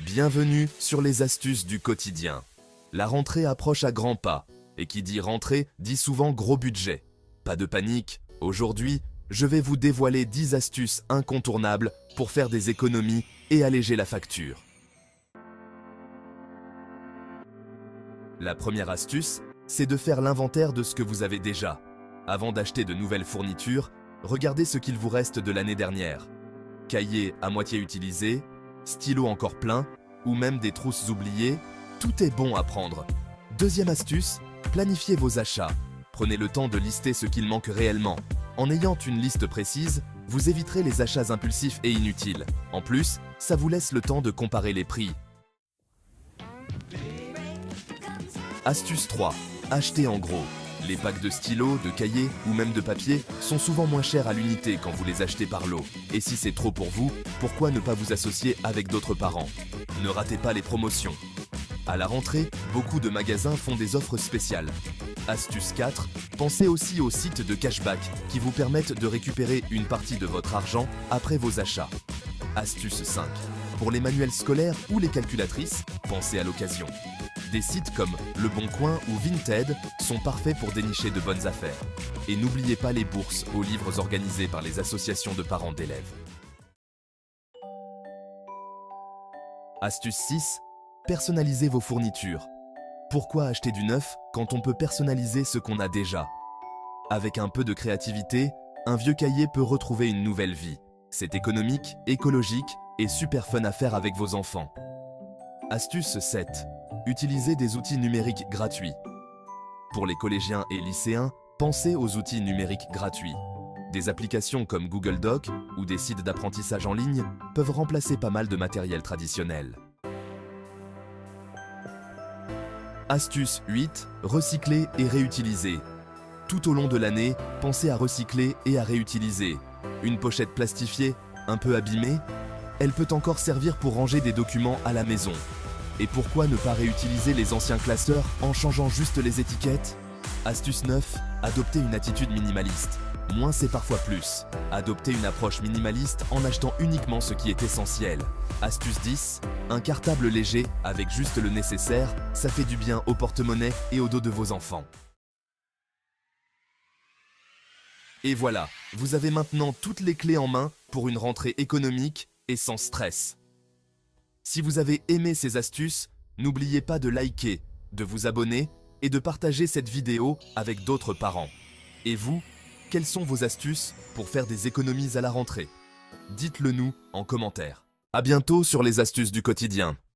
Bienvenue sur les astuces du quotidien. La rentrée approche à grands pas, et qui dit rentrée dit souvent gros budget. Pas de panique, aujourd'hui, je vais vous dévoiler 10 astuces incontournables pour faire des économies et alléger la facture. La première astuce, c'est de faire l'inventaire de ce que vous avez déjà. Avant d'acheter de nouvelles fournitures, regardez ce qu'il vous reste de l'année dernière. Cahiers à moitié utilisés, stylos encore pleins, ou même des trousses oubliées, tout est bon à prendre. Deuxième astuce, planifiez vos achats. Prenez le temps de lister ce qu'il manque réellement. En ayant une liste précise, vous éviterez les achats impulsifs et inutiles. En plus, ça vous laisse le temps de comparer les prix. Astuce 3. Achetez en gros. Les packs de stylos, de cahiers ou même de papier sont souvent moins chers à l'unité quand vous les achetez par lot. Et si c'est trop pour vous, pourquoi ne pas vous associer avec d'autres parents? Ne ratez pas les promotions. À la rentrée, beaucoup de magasins font des offres spéciales. Astuce 4. Pensez aussi aux sites de cashback qui vous permettent de récupérer une partie de votre argent après vos achats. Astuce 5. Pour les manuels scolaires ou les calculatrices, pensez à l'occasion. Des sites comme Le Bon Coin ou Vinted sont parfaits pour dénicher de bonnes affaires. Et n'oubliez pas les bourses aux livres organisés par les associations de parents d'élèves. Astuce 6. Personnalisez vos fournitures. Pourquoi acheter du neuf quand on peut personnaliser ce qu'on a déjà? Avec un peu de créativité, un vieux cahier peut retrouver une nouvelle vie. C'est économique, écologique et super fun à faire avec vos enfants. Astuce 7. Utilisez des outils numériques gratuits. Pour les collégiens et lycéens, pensez aux outils numériques gratuits. Des applications comme Google Docs ou des sites d'apprentissage en ligne peuvent remplacer pas mal de matériel traditionnel. Astuce 8. Recycler et réutiliser. Tout au long de l'année, pensez à recycler et à réutiliser. Une pochette plastifiée, un peu abîmée, elle peut encore servir pour ranger des documents à la maison. Et pourquoi ne pas réutiliser les anciens classeurs en changeant juste les étiquettes? Astuce 9. Adoptez une attitude minimaliste. Moins c'est parfois plus. Adoptez une approche minimaliste en achetant uniquement ce qui est essentiel. Astuce 10. Un cartable léger avec juste le nécessaire, ça fait du bien au porte-monnaie et au dos de vos enfants. Et voilà, vous avez maintenant toutes les clés en main pour une rentrée économique et sans stress. Si vous avez aimé ces astuces, n'oubliez pas de liker, de vous abonner et de partager cette vidéo avec d'autres parents. Et vous, quelles sont vos astuces pour faire des économies à la rentrée? Dites-le nous en commentaire. À bientôt sur les astuces du quotidien.